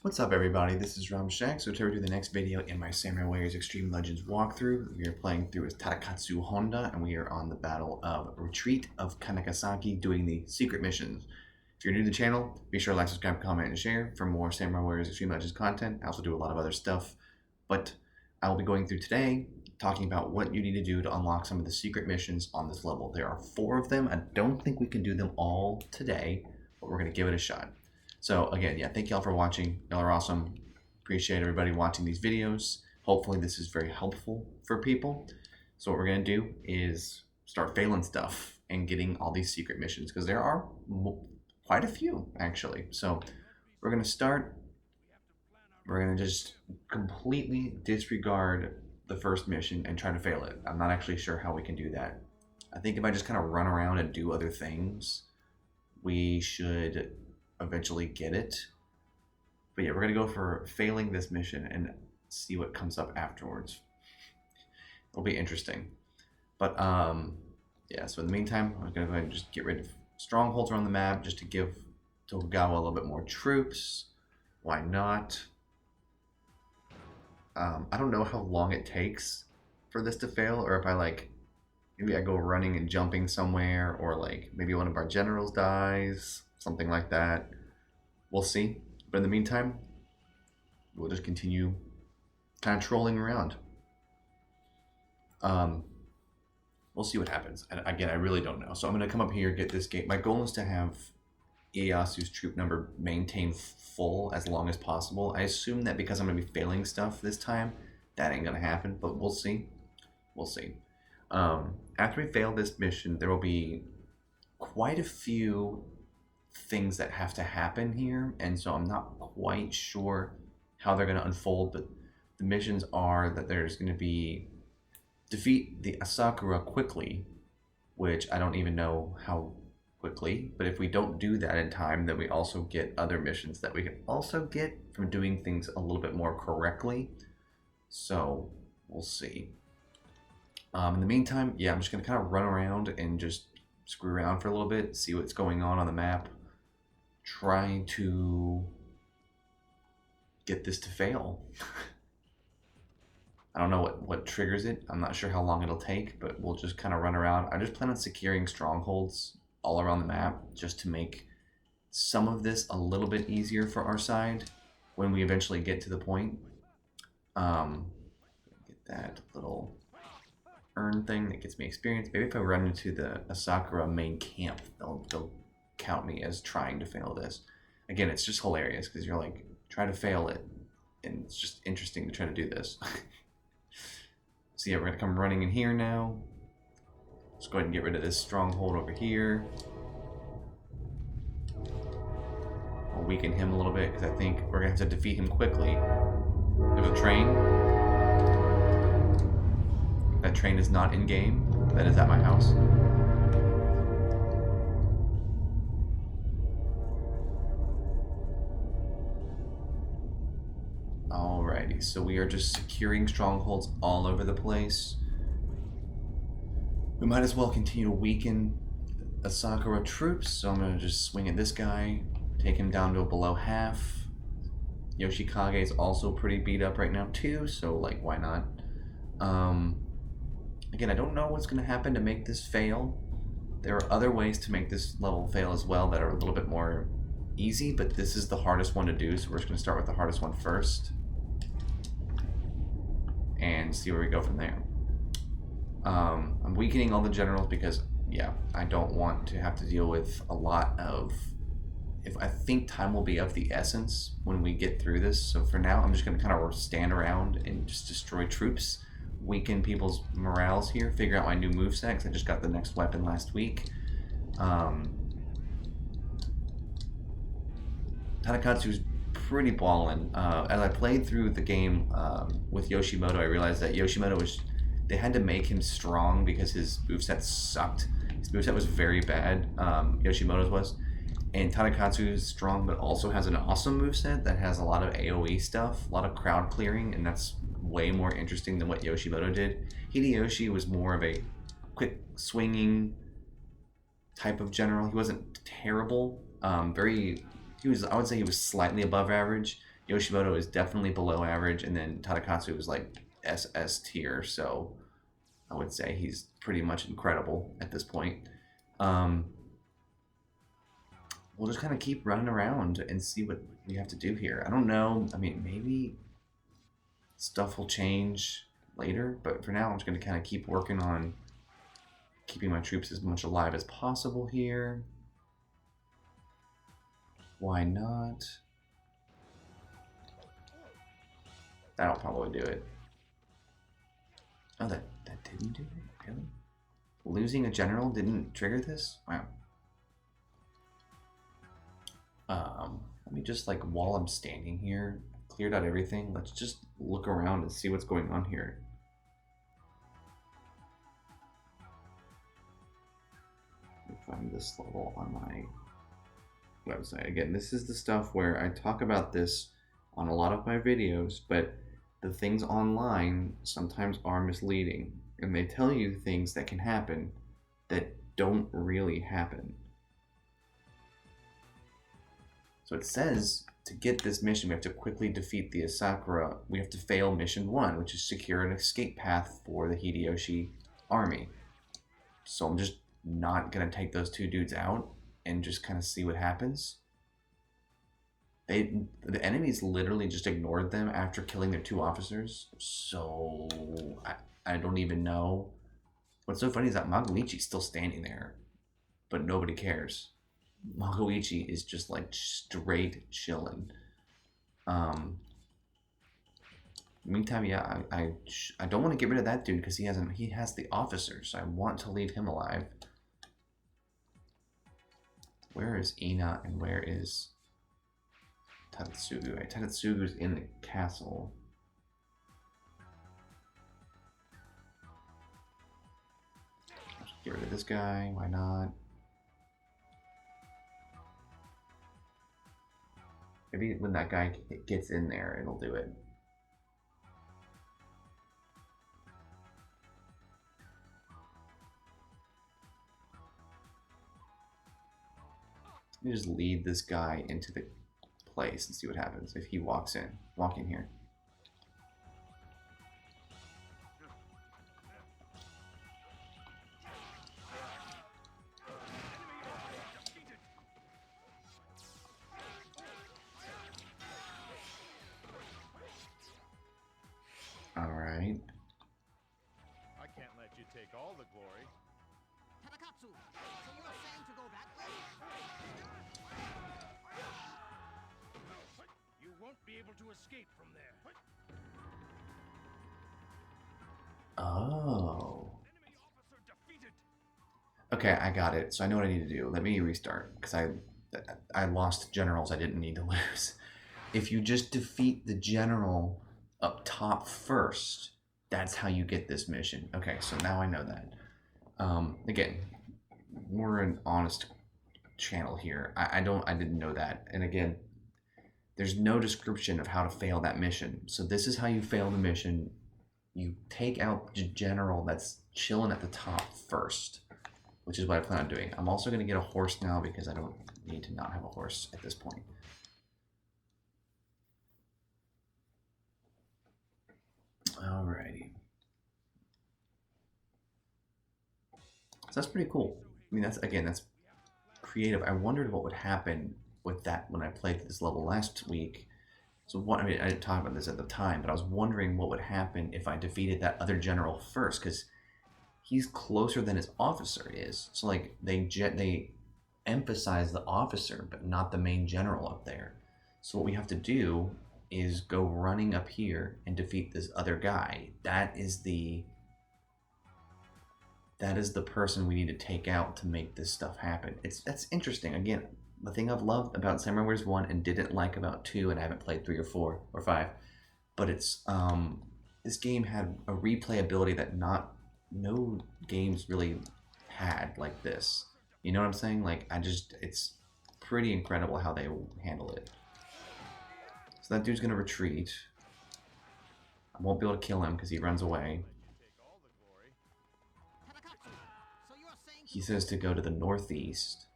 What's up, everybody? This is Ramshak. So today we do the next video in my Samurai Warriors Extreme Legends walkthrough. We are playing through as Tadakatsu Honda, and we are on the Battle of Retreat of Kanegasaki doing the secret missions. If you're new to the channel, be sure to like, subscribe, comment, and share for more Samurai Warriors Extreme Legends content. I also do a lot of other stuff, but I will be going through today talking about what you need to do to unlock some of the secret missions on this level. There are 4 of them. I don't think we can do them all today, but we're going to give it a shot. So again, yeah, thank y'all for watching. Y'all are awesome. Appreciate everybody watching these videos. Hopefully this is very helpful for people. So what we're gonna do is start failing stuff and getting all these secret missions, because there are quite a few actually. So we're gonna start, we're gonna just completely disregard the first mission and try to fail it. I'm not actually sure how we can do that. I think if I just kind of run around and do other things, we should eventually get it. But yeah, we're gonna go for failing this mission and see what comes up afterwards. It'll be interesting. But yeah, so in the meantime, I'm gonna go ahead and just get rid of strongholds around the map just to give Tokugawa a little bit more troops. Why not? I don't know how long it takes for this to fail, or if maybe I go running and jumping somewhere, or like maybe one of our generals dies, something like that. We'll see. But in the meantime, we'll just continue kind of trolling around. We'll see what happens. And again, I really don't know. So I'm going to come up here, get this gate. My goal is to have Ieyasu's troop number maintain full as long as possible. I assume that because I'm going to be failing stuff this time, that ain't going to happen. But we'll see. We'll see. After we fail this mission, there will be quite a few things that have to happen here, and so I'm not quite sure how they're going to unfold, but the missions are that there's going to be defeat the Asakura quickly, which I don't even know how quickly, but if we don't do that in time, then we also get other missions that we can also get from doing things a little bit more correctly. So we'll see. In the meantime, yeah, I'm just going to kind of run around and just screw around for a little bit, see what's going on the map, trying to get this to fail. I don't know what triggers it. I'm not sure how long it'll take, but we'll just kind of run around. I just plan on securing strongholds all around the map just to make some of this a little bit easier for our side when we eventually get to the point. Get that little earn thing that gets me experience. Maybe if I run into the Asakura main camp, they'll count me as trying to fail this. Again, it's just hilarious because you're like, try to fail it, and it's just interesting to try to do this. So yeah, we're gonna come running in here now. Let's go ahead and get rid of this stronghold over here. I'll weaken him a little bit because I think we're gonna have to defeat him quickly. There's a train. That train is not in game. That is at my house. Alrighty, so we are just securing strongholds all over the place. We might as well continue to weaken Asakura troops, so I'm going to just swing at this guy, take him down to below half. Yoshikage is also pretty beat up right now too, so like, why not? Again, I don't know what's going to happen to make this fail. There are other ways to make this level fail as well that are a little bit more easy, but this is the hardest one to do, so we're just going to start with the hardest one first and see where we go from there. I'm weakening all the generals because, yeah, I don't want to have to deal with a lot of... I think time will be of the essence when we get through this, so for now I'm just going to kind of stand around and just destroy troops, weaken people's morales here, figure out my new moveset, because I just got the next weapon last week. Tadakatsu's pretty ballin'. As I played through the game with Yoshimoto, I realized that they had to make him strong because his moveset sucked. His moveset was very bad, Yoshimoto's was. And Tadakatsu is strong, but also has an awesome moveset that has a lot of AoE stuff, a lot of crowd clearing, and that's way more interesting than what Yoshimoto did. Hideyoshi was more of a quick swinging type of general. He wasn't terrible. I would say he was slightly above average. Yoshimoto is definitely below average, and then Tadakatsu is like SS tier, so I would say he's pretty much incredible at this point. We'll just kind of keep running around and see what we have to do here. I don't know. I mean, maybe stuff will change later, but for now, I'm just going to kind of keep working on keeping my troops as much alive as possible here. Why not? That'll probably do it. Oh, that didn't do it? Really? Losing a general didn't trigger this? Wow. Let me just, like, while I'm standing here, cleared out everything. Let's just look around and see what's going on here. Let me find this level on my website. Again, this is the stuff where I talk about this on a lot of my videos, but the things online sometimes are misleading, and they tell you things that can happen that don't really happen. So it says to get this mission, we have to quickly defeat the Asakura. We have to fail mission 1, which is secure an escape path for the Hideyoshi army. So I'm just not going to take those two dudes out and just kind of see what happens. The enemies literally just ignored them after killing their 2 officers. So I don't even know. What's so funny is that Magoichi's still standing there, but nobody cares. Magoichi is just like straight chilling. Meantime, yeah, I don't want to get rid of that dude because he has the officer, so I want to leave him alive. Where is Ina and where is Tadatsugu? Right, Tadatsugu's in the castle. Let's get rid of this guy. Why not? Maybe when that guy gets in there, it'll do it. Let me just lead this guy into the place and see what happens if he walks in. Walk in here. Alright. I can't let you take all the glory. Tadakatsu, so you are saying to go that way? You won't be able to escape from there. Oh. Enemy officer defeated. Okay, I got it. So I know what I need to do. Let me restart because I lost generals I didn't need to lose. If you just defeat the general up top first, that's how you get this mission. Okay, so now I know that. Again, we're an honest channel here. I didn't know that. And again, there's no description of how to fail that mission. So this is how you fail the mission. You take out the general that's chilling at the top first, which is what I plan on doing. I'm also going to get a horse now because I don't need to not have a horse at this point. Alrighty. So that's pretty cool. I mean, that's creative. I wondered what would happen with that when I played this level last week. So what, I mean, I didn't talk about this at the time, but I was wondering what would happen if I defeated that other general first, because he's closer than his officer is. So like they emphasize the officer, but not the main general up there. So what we have to do is go running up here and defeat this other guy. That is the person we need to take out to make this stuff happen. That's interesting. Again, the thing I've loved about Samurai Warriors 1 and didn't like about 2, and I haven't played 3 or 4 or 5, but it's this game had a replayability that no games really had like this. You know what I'm saying? Like, it's pretty incredible how they handle it. So that dude's gonna retreat. I won't be able to kill him because he runs away. He says to go to the northeast,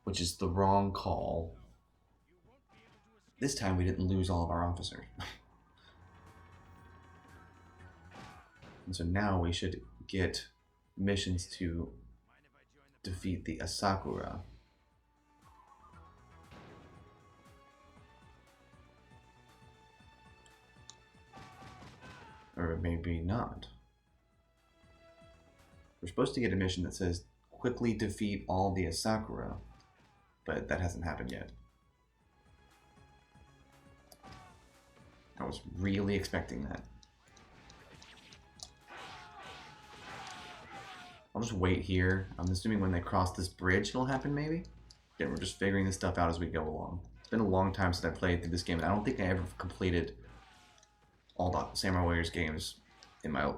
which is the wrong call. This time we didn't lose all of our officers. And so now we should get missions to defeat the Asakura. Or maybe not. We're supposed to get a mission that says quickly defeat all the Asakura, but that hasn't happened yet. I was really expecting that. I'll just wait here. I'm assuming when they cross this bridge it'll happen maybe? Yeah, we're just figuring this stuff out as we go along. It's been a long time since I played through this game, and I don't think I ever completed all the Samurai Warriors games in my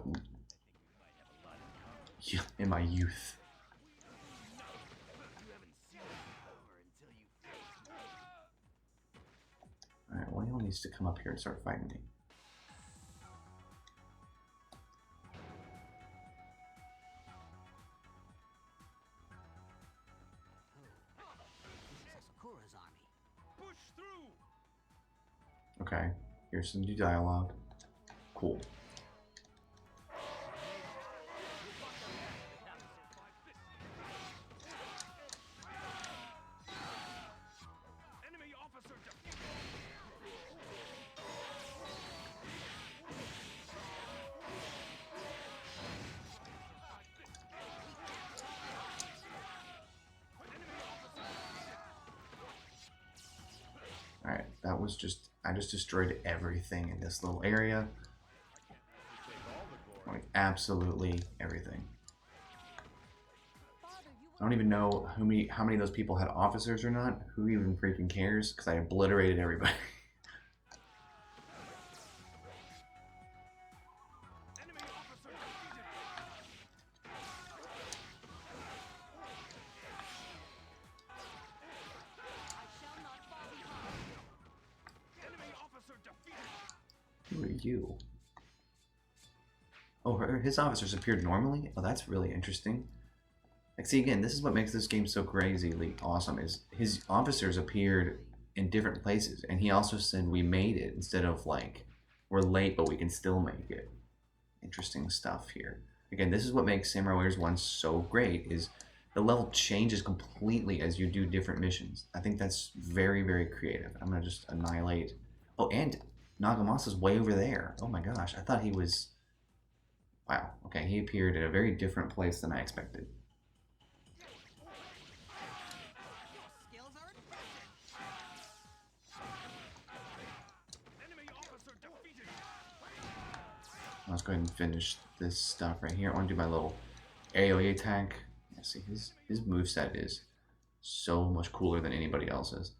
youth. Alright, one of y'all needs to come up here and start fighting me. Sakura's army. Push through. Okay, here's some new dialogue. Cool. Enemy officer defeated. Alright, that was just, I just destroyed everything in this little area. Like, absolutely everything. I don't even know how many of those people had officers or not. Who even freaking cares? Because I obliterated everybody. Enemy officer defeated. I shall not fall behind. Enemy officer defeated. Who are you? Oh, his officers appeared normally? Oh, that's really interesting. Like, see, again, this is what makes this game so crazily awesome, is his officers appeared in different places, and he also said we made it, instead of, like, we're late, but we can still make it. Interesting stuff here. Again, this is what makes Samurai Warriors 1 so great, is the level changes completely as you do different missions. I think that's very, very creative. I'm going to just annihilate... Oh, and Nagamasa's way over there. Oh my gosh, I thought he was... Wow, okay, he appeared in a very different place than I expected. Your skills are impressive. Enemy officer defeated. Let's go ahead and finish this stuff right here. I want to do my little AoE attack. Yeah, see, his moveset is so much cooler than anybody else's.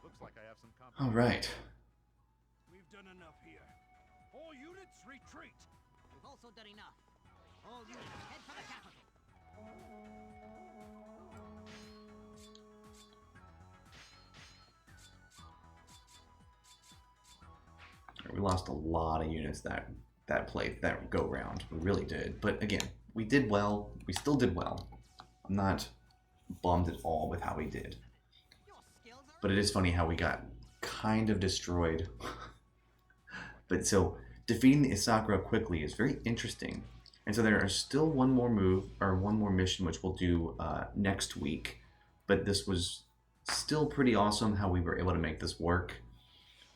Looks like I have some company. Alright. We've done enough here. All units retreat. We've also done enough. All units head for the capital. We lost a lot of units that go round. We really did. But again, we did well. We still did well. I'm not bummed at all with how we did. Your skills are But it is funny how we got kind of destroyed. But so defeating the Asakura quickly is very interesting. And so there is still one more move, or one more mission, which we'll do next week. But this was still pretty awesome how we were able to make this work.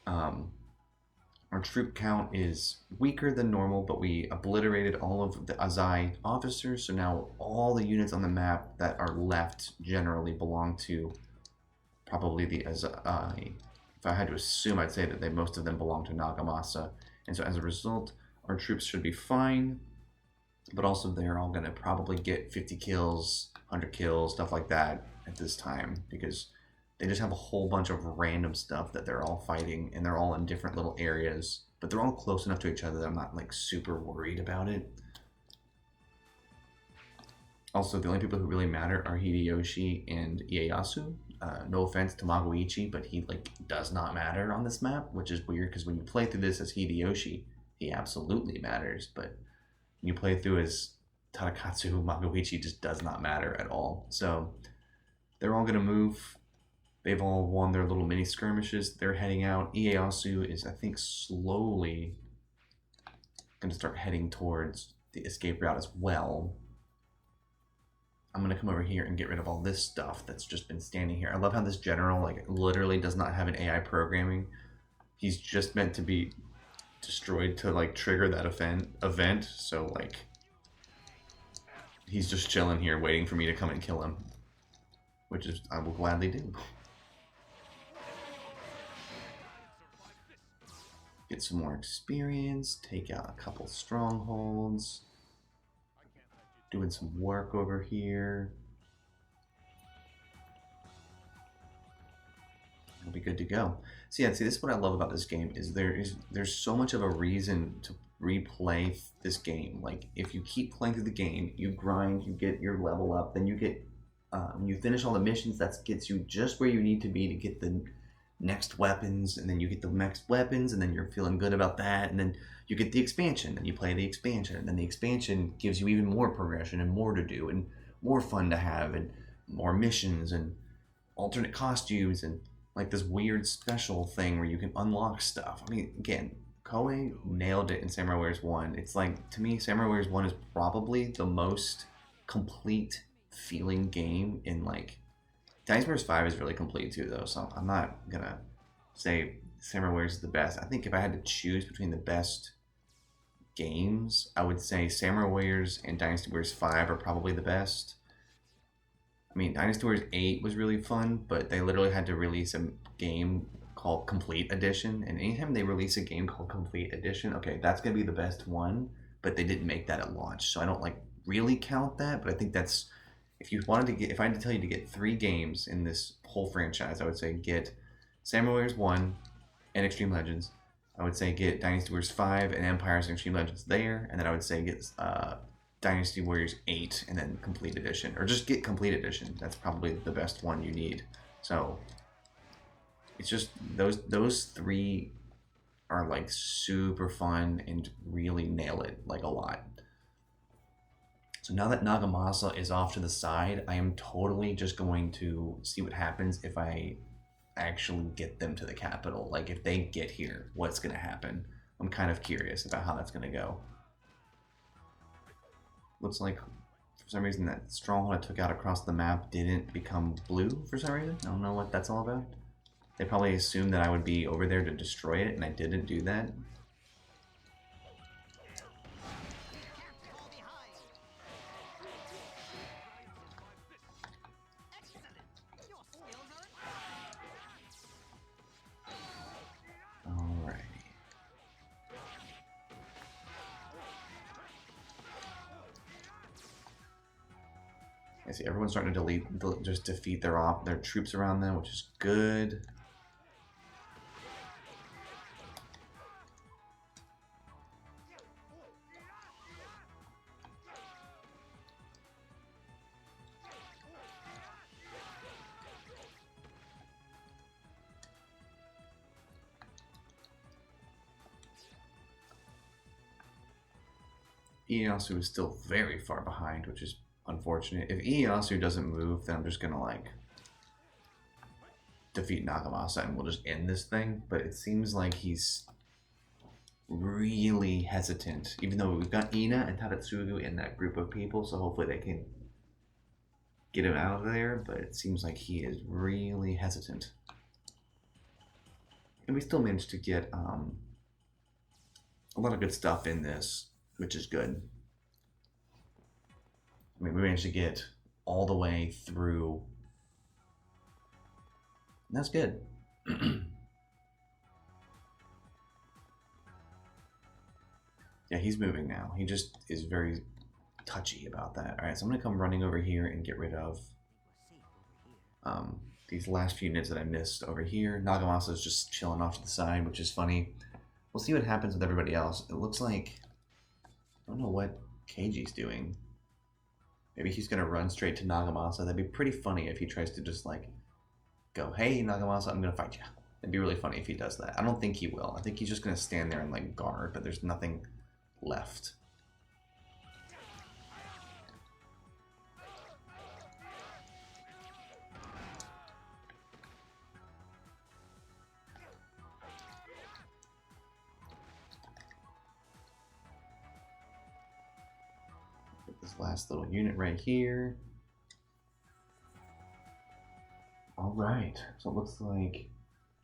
Our troop count is weaker than normal, but we obliterated all of the Azai officers, so now all the units on the map that are left generally belong to probably the Azai. If I had to assume, I'd say that most of them belong to Nagamasa. And so as a result, our troops should be fine, but also they're all going to probably get 50 kills, 100 kills, stuff like that at this time, because they just have a whole bunch of random stuff that they're all fighting, and they're all in different little areas, but they're all close enough to each other that I'm not like super worried about it. Also, the only people who really matter are Hideyoshi and Ieyasu. No offense to Magoichi, but he like does not matter on this map, which is weird because when you play through this as Hideyoshi, he absolutely matters, but when you play through as Tadakatsu, Magoichi just does not matter at all. So they're all going to move They've all won their little mini skirmishes. They're heading out. Ieyasu is, I think, slowly going to start heading towards the escape route as well. I'm going to come over here and get rid of all this stuff that's just been standing here. I love how this general, like, literally does not have an AI programming. He's just meant to be destroyed to, like, trigger that event. So, like, he's just chilling here waiting for me to come and kill him, which is I will gladly do. Get some more experience, take out a couple strongholds, doing some work over here. It'll be good to go. So yeah, see, this is what I love about this game is there's so much of a reason to replay this game. Like, if you keep playing through the game, you grind, you get your level up, then you get you finish all the missions. That gets you just where you need to be to get the next weapons, and then you get the next weapons, and then you're feeling good about that, and then you get the expansion, and you play the expansion, and then the expansion gives you even more progression and more to do and more fun to have and more missions and alternate costumes and like this weird special thing where you can unlock stuff. I mean, again, Koei nailed it in Samurai Warriors 1. It's like, to me, Samurai Warriors 1 is probably the most complete feeling game in, like, Dynasty Warriors 5 is really complete too, though, so I'm not gonna say Samurai Warriors is the best. I think if I had to choose between the best games, I would say Samurai Warriors and Dynasty Warriors 5 are probably the best. I mean, Dynasty Warriors 8 was really fun, but they literally had to release a game called Complete Edition, and anytime they release a game called Complete Edition, okay, that's gonna be the best one, but they didn't make that at launch, so I don't, like, really count that, but I think that's, if I had to tell you to get 3 games in this whole franchise, I would say get Samurai Warriors 1 and Xtreme Legends. I would say get Dynasty Warriors 5 and Empires and Xtreme Legends there, and then I would say get Dynasty Warriors 8 and then Complete Edition, or just get Complete Edition. That's probably the best one you need. So it's just those 3 are like super fun and really nail it like a lot. So now that Nagamasa is off to the side, I am totally just going to see what happens if I actually get them to the capital. Like, if they get here, what's going to happen? I'm kind of curious about how that's going to go. Looks like, for some reason, that stronghold I took out across the map didn't become blue for some reason. I don't know what that's all about. They probably assumed that I would be over there to destroy it, and I didn't do that. I see everyone's starting to just defeat their troops around them, which is good. Ieyasu is still very far behind, which is unfortunate. If Ieyasu doesn't move, then I'm just gonna like defeat Nagamasa and we'll just end this thing. But it seems like he's really hesitant, even though we've got Ina and Tadakatsu in that group of people, so hopefully they can get him out of there, but it seems like he is really hesitant. And we still managed to get a lot of good stuff in this, which is good. I mean, we managed to get all the way through. And that's good. Yeah, he's moving now. He just is very touchy about that. All right, so I'm gonna come running over here and get rid of these last few units that I missed over here. Nagamasa is just chilling off to the side, which is funny. We'll see what happens with everybody else. It looks like, I don't know what Keiji's doing. Maybe he's gonna run straight to Nagamasa. That'd be pretty funny if he tries to just like go, hey Nagamasa, I'm gonna fight you. It'd be really funny if he does that. I don't think he will. I think he's just gonna stand there and like guard, but there's nothing left. This last little unit right here. All right, so it looks like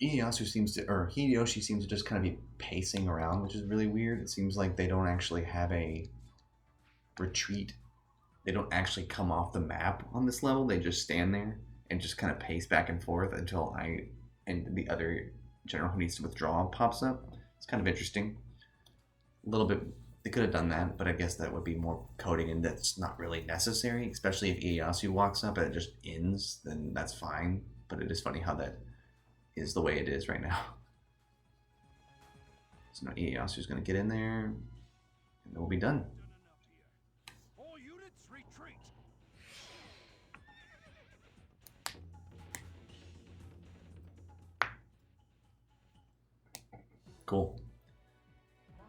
Hideyoshi seems to just kind of be pacing around, which is really weird. It seems like they don't actually have a retreat. They don't actually come off the map on this level. They just stand there and just kind of pace back and forth until the other general who needs to withdraw pops up. It's kind of interesting. A little bit, they could have done that, but I guess that would be more coding, and that's not really necessary, especially if Ieyasu walks up and it just ends, then that's fine. But it is funny how that is the way it is right now. So now Ieyasu's going to get in there, and then we'll be done. All units retreat. Cool. My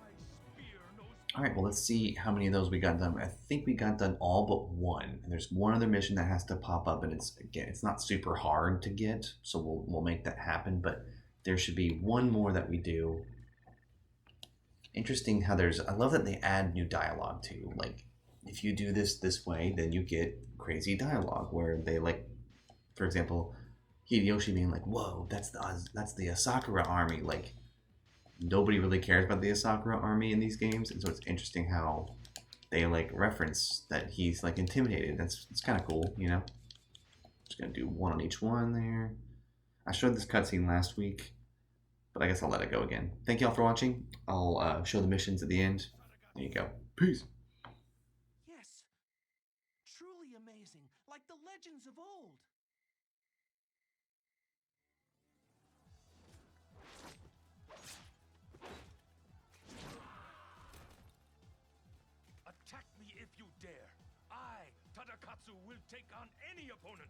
spear knows. All right, well, let's see how many of those we got done. I think we got done all but one. And there's one other mission that has to pop up, and it's not super hard to get, so we'll make that happen. But there should be one more that we do. Interesting how I love that they add new dialogue too. Like, if you do this way, then you get crazy dialogue where they, like, for example, Hideyoshi being like, "Whoa, that's the Asakura army." Like, nobody really cares about the Asakura army in these games, and so it's interesting how they like reference that he's like intimidated. It's kind of cool, you know. Just gonna do one on each one there. I showed this cutscene last week, but I guess I'll let it go again. Thank y'all for watching. I'll show the missions at the end. There you go. Peace. Yes. Truly amazing, like the legends of old. Attack me if you dare. I, Tadakatsu, will take on any opponent.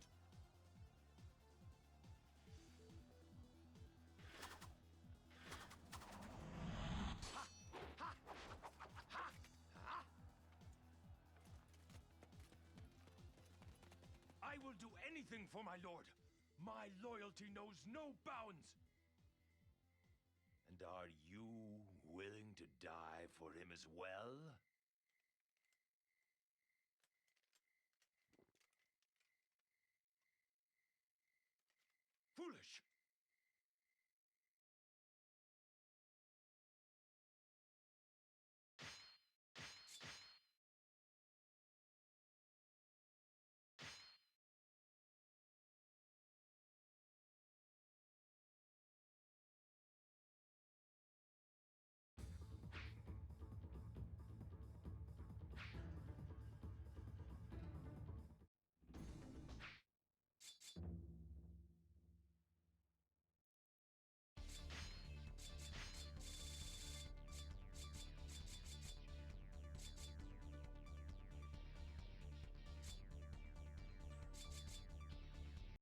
I will do anything for my lord. My loyalty knows no bounds. And are you willing to die for him as well?